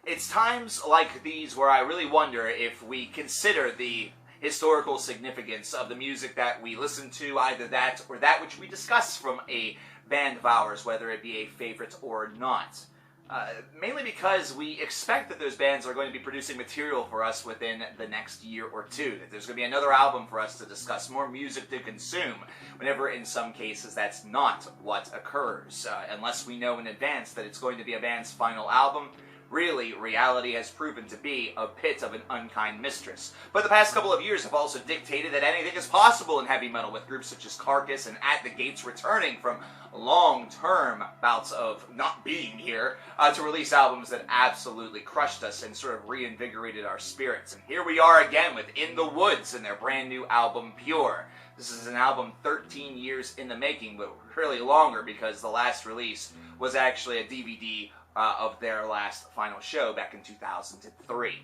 It's times like these where I really wonder if we consider the historical significance of the music that we listen to, either that or that which we discuss from a band of ours, whether it be a favorite or not. Mainly because we expect that those bands are going to be producing material for us within the next year or two, that there's going to be another album for us to discuss, more music to consume, whenever in some cases that's not what occurs. Unless we know in advance that it's going to be a band's final album, really, reality has proven to be a bit of an unkind mistress. But the past couple of years have also dictated that anything is possible in heavy metal, with groups such as Carcass and At the Gates returning from long-term bouts of not being here to release albums that absolutely crushed us and sort of reinvigorated our spirits. And here we are again with In the Woods and their brand new album, Pure. This is an album 13 years in the making, but really longer because the last release was actually a DVD of their last final show back in 2003.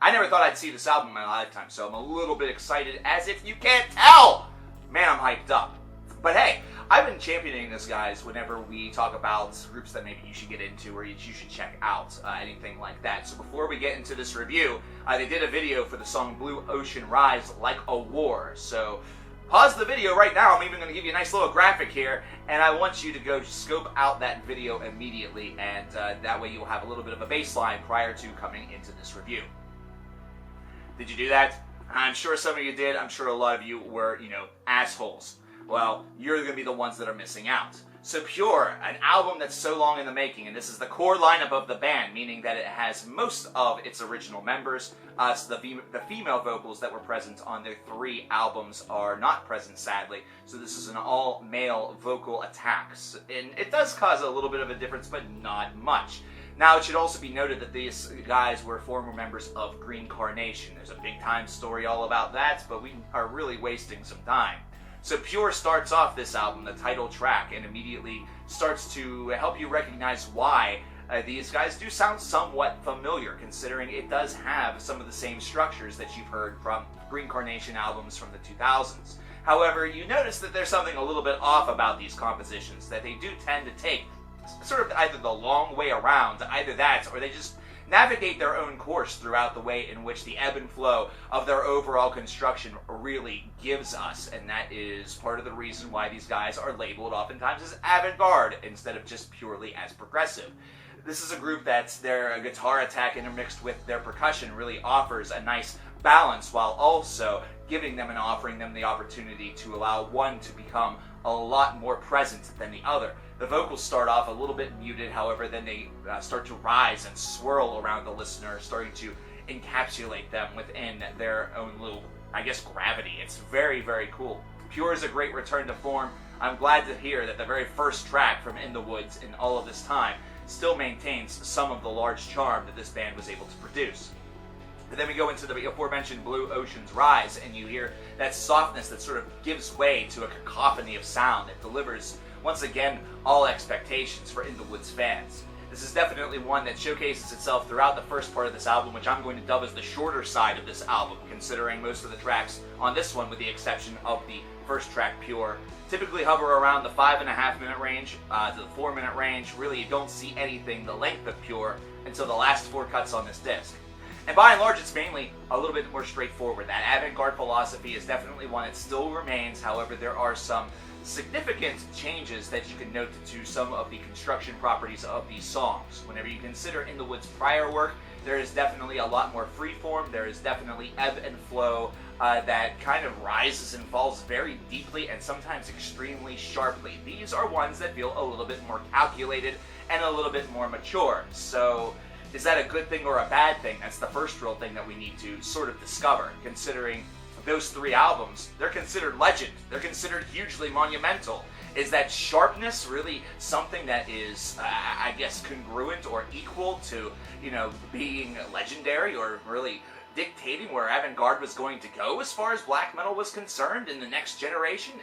I never thought I'd see this album in my lifetime, so I'm a little bit excited, as if you can't tell! Man, I'm hyped up. But hey, I've been championing this, guys, whenever we talk about groups that maybe you should get into or you should check out, anything like that. So before we get into this review, they did a video for the song Blue Ocean Rise, Like a War. So pause the video right now. I'm even going to give you a nice little graphic here, and I want you to go scope out that video immediately, and that way you'll have a little bit of a baseline prior to coming into this review. Did you do that? I'm sure some of you did. I'm sure a lot of you were, assholes. Well, you're going to be the ones that are missing out. So Pure, an album that's so long in the making, and this is the core lineup of the band, meaning that it has most of its original members. So the female vocals that were present on their 3 albums are not present, sadly. So this is an all-male vocal attack. And it does cause a little bit of a difference, but not much. Now, it should also be noted that these guys were former members of Green Carnation. There's a big-time story all about that, but we are really wasting some time. So Pure starts off this album, the title track, and immediately starts to help you recognize why these guys do sound somewhat familiar, considering it does have some of the same structures that you've heard from Green Carnation albums from the 2000s. However, you notice that there's something a little bit off about these compositions, that they do tend to take sort of either the long way around, either that, or they just navigate their own course throughout the way in which the ebb and flow of their overall construction really gives us, and that is part of the reason why these guys are labeled oftentimes as avant-garde instead of just purely as progressive. This is a group that's their guitar attack intermixed with their percussion really offers a nice balance, while also giving them and offering them the opportunity to allow one to become a lot more present than the other. The vocals start off a little bit muted, however, then they start to rise and swirl around the listener, starting to encapsulate them within their own little, gravity. It's very, very cool. Pure is a great return to form. I'm glad to hear that the very first track from In the Woods in all of this time still maintains some of the large charm that this band was able to produce. And then we go into the aforementioned Blue Ocean's Rise, and you hear that softness that sort of gives way to a cacophony of sound that delivers, once again, all expectations for In the Woods fans. This is definitely one that showcases itself throughout the first part of this album, which I'm going to dub as the shorter side of this album, considering most of the tracks on this one, with the exception of the first track, Pure, typically hover around the 5.5 minute range to the 4 minute range. Really, you don't see anything the length of Pure until the last 4 cuts on this disc. And by and large, it's mainly a little bit more straightforward. That avant-garde philosophy is definitely one that still remains. However, there are some significant changes that you can note to some of the construction properties of these songs. Whenever you consider In the Woods' prior work, there is definitely a lot more freeform. There is definitely ebb and flow that kind of rises and falls very deeply and sometimes extremely sharply. These are ones that feel a little bit more calculated and a little bit more mature. So is that a good thing or a bad thing? That's the first real thing that we need to sort of discover, considering those 3 albums, they're considered legend. They're considered hugely monumental. Is that sharpness really something that is, congruent or equal to, being legendary, or really dictating where avant-garde was going to go as far as black metal was concerned in the next generation?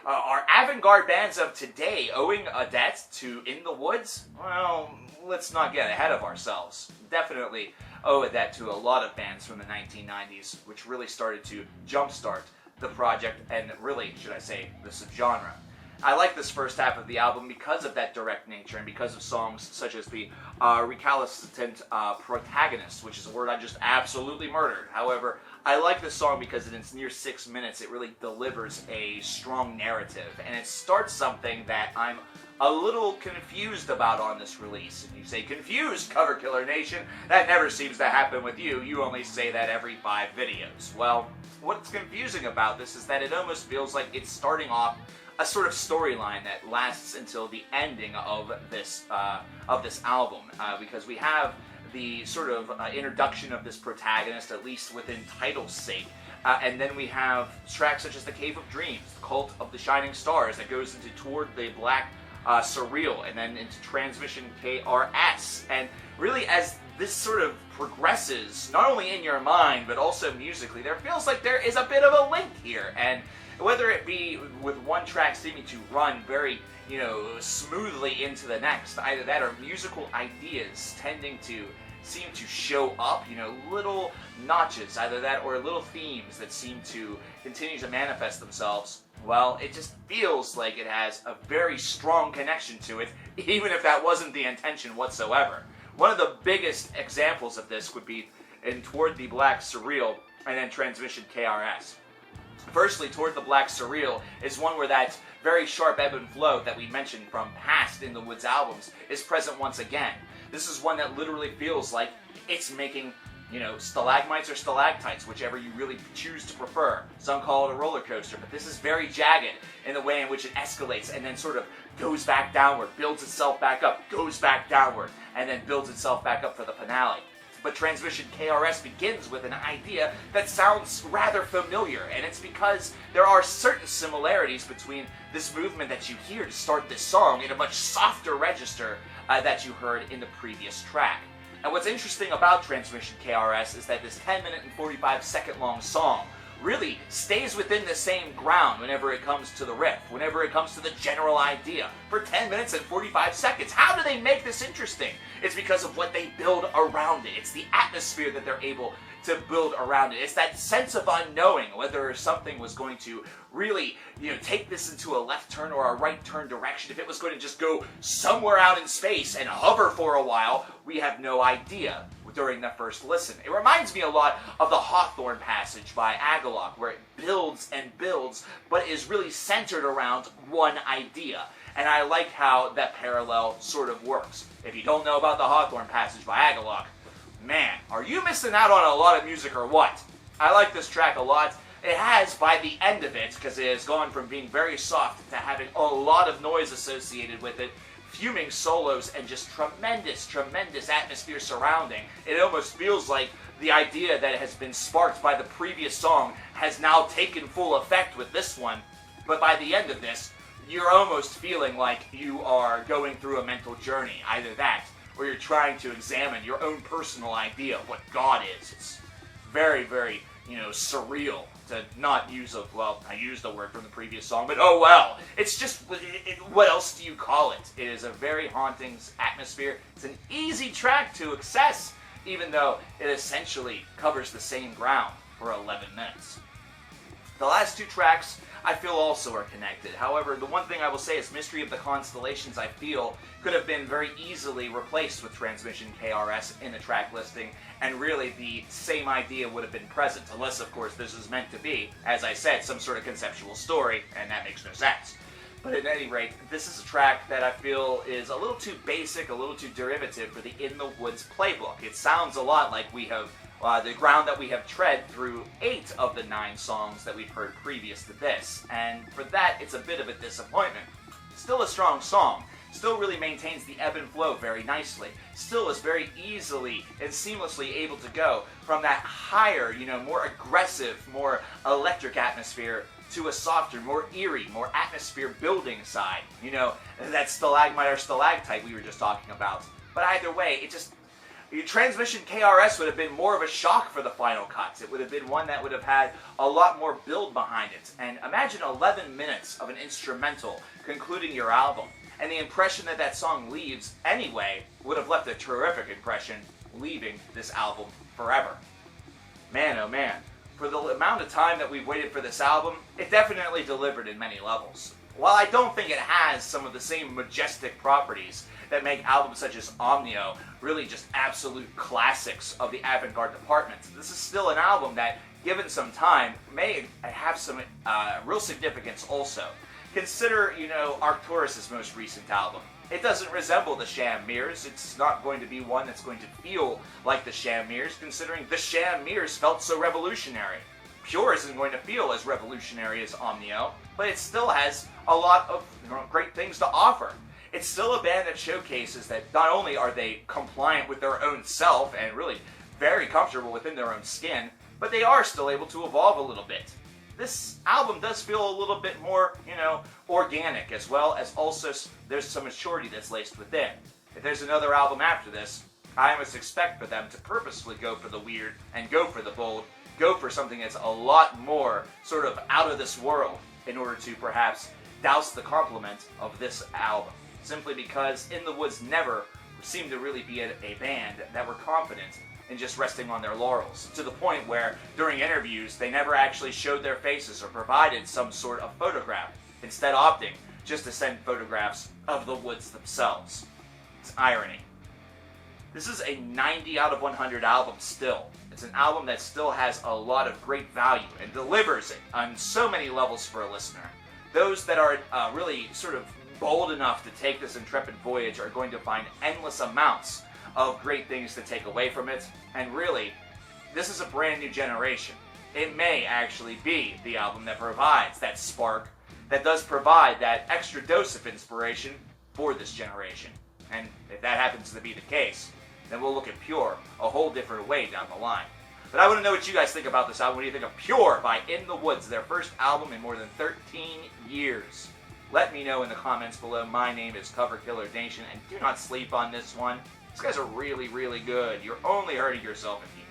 Are avant-garde bands of today owing a debt to In the Woods? Well, let's not get ahead of ourselves. Definitely owe a debt to a lot of bands from the 1990s, which really started to jumpstart the project and really, should I say, the subgenre. I like this first half of the album because of that direct nature and because of songs such as the recalcitrant protagonist, which is a word I just absolutely murdered. However, I like this song because in its near 6 minutes, it really delivers a strong narrative, and it starts something that I'm a little confused about on this release. And you say, confused, Cover Killer Nation? That never seems to happen with you. You only say that every 5 videos. Well, what's confusing about this is that it almost feels like it's starting off a sort of storyline that lasts until the ending of this album, because we have the sort of introduction of this protagonist, at least within title's sake, and then we have tracks such as The Cave of Dreams, The Cult of the Shining Stars, that goes into Toward the Black Surreal, and then into Transmission KRS, and really as this sort of progresses, not only in your mind, but also musically, there feels like there is a bit of a link here, and whether it be with one track seeming to run very, smoothly into the next, either that or musical ideas tending to seem to show up, little notches, either that or little themes that seem to continue to manifest themselves. Well, it just feels like it has a very strong connection to it, even if that wasn't the intention whatsoever. One of the biggest examples of this would be in Toward the Black Surreal and then Transmission KRS. Firstly, Toward the Black Surreal is one where that very sharp ebb and flow that we mentioned from past In the Woods albums is present once again. This is one that literally feels like it's making, stalagmites or stalactites, whichever you really choose to prefer. Some call it a roller coaster, but this is very jagged in the way in which it escalates and then sort of goes back downward, builds itself back up, goes back downward, and then builds itself back up for the finale. But Transmission KRS begins with an idea that sounds rather familiar, and it's because there are certain similarities between this movement that you hear to start this song in a much softer register that you heard in the previous track. And what's interesting about Transmission KRS is that this 10-minute and 45-second long song really stays within the same ground whenever it comes to the riff, whenever it comes to the general idea, for 10 minutes and 45 seconds. How do they make this interesting? It's because of what they build around it. It's the atmosphere that they're able to build around it. It's that sense of unknowing whether something was going to really, take this into a left turn or a right turn direction. If it was going to just go somewhere out in space and hover for a while, we have no idea during the first listen. It reminds me a lot of the Hawthorne passage by Agalloch, where it builds and builds, but is really centered around one idea. And I like how that parallel sort of works. If you don't know about the Hawthorne passage by Agalloch, man, are you missing out on a lot of music or what? I like this track a lot. It has, by the end of it, because it has gone from being very soft to having a lot of noise associated with it, fuming solos, and just tremendous atmosphere surrounding. It almost feels like the idea that has been sparked by the previous song has now taken full effect with this one. But by the end of this, you're almost feeling like you are going through a mental journey. Either that, or you're trying to examine your own personal idea of what God is. It's very, very, surreal to not use I used the word from the previous song, but oh well. It's just, what else do you call it? It is a very haunting atmosphere. It's an easy track to access, even though it essentially covers the same ground for 11 minutes. The last 2 tracks I feel also are connected. However, the one thing I will say is Mystery of the Constellations, I feel, could have been very easily replaced with Transmission KRS in the track listing, and really the same idea would have been present, unless, of course, this was meant to be, as I said, some sort of conceptual story, and that makes no sense. But at any rate, this is a track that I feel is a little too basic, a little too derivative for the In the Woods playbook. It sounds a lot like we have the ground that we have tread through 8 of the 9 songs that we've heard previous to this, and for that, it's a bit of a disappointment. Still a strong song, still really maintains the ebb and flow very nicely, still is very easily and seamlessly able to go from that higher, more aggressive, more electric atmosphere to a softer, more eerie, more atmosphere-building side, that stalagmite or stalactite we were just talking about. But either way, Transmission KRS would have been more of a shock for the final cuts. It would have been one that would have had a lot more build behind it. And imagine 11 minutes of an instrumental concluding your album. And the impression that that song leaves anyway would have left a terrific impression, leaving this album forever. Man, oh man. For the amount of time that we've waited for this album, it definitely delivered in many levels. while I don't think it has some of the same majestic properties that make albums such as Omnio really just absolute classics of the avant-garde department, this is still an album that, given some time, may have some real significance also. Consider, Arcturus' most recent album. It doesn't resemble the Sham Mirrors. It's not going to be one that's going to feel like the Sham Mirrors, considering the Sham Mirrors felt so revolutionary. Pure isn't going to feel as revolutionary as Omnio, but it still has a lot of great things to offer. It's still a band that showcases that not only are they compliant with their own self and really very comfortable within their own skin, but they are still able to evolve a little bit. This album does feel a little bit more, organic, as well as also there's some maturity that's laced within. If there's another album after this, I must expect for them to purposefully go for the weird and go for the bold, go for something that's a lot more sort of out of this world in order to perhaps douse the compliment of this album. Simply because In the Woods never seemed to really be a band that were confident in just resting on their laurels, to the point where during interviews they never actually showed their faces or provided some sort of photograph, instead opting just to send photographs of the Woods themselves. It's irony. This is a 90 out of 100 album still. It's an album that still has a lot of great value and delivers it on so many levels for a listener. Those that are really sort of bold enough to take this intrepid voyage are going to find endless amounts of great things to take away from it, and really, this is a brand new generation. It may actually be the album that provides that spark, that does provide that extra dose of inspiration for this generation. And if that happens to be the case, then we'll look at Pure a whole different way down the line. But I want to know what you guys think about this album. What do you think of Pure by In the Woods, their first album in more than 13 years? Let me know in the comments below. My name is coverkillernation, and do not sleep on this one. These guys are really, really good. You're only hurting yourself if you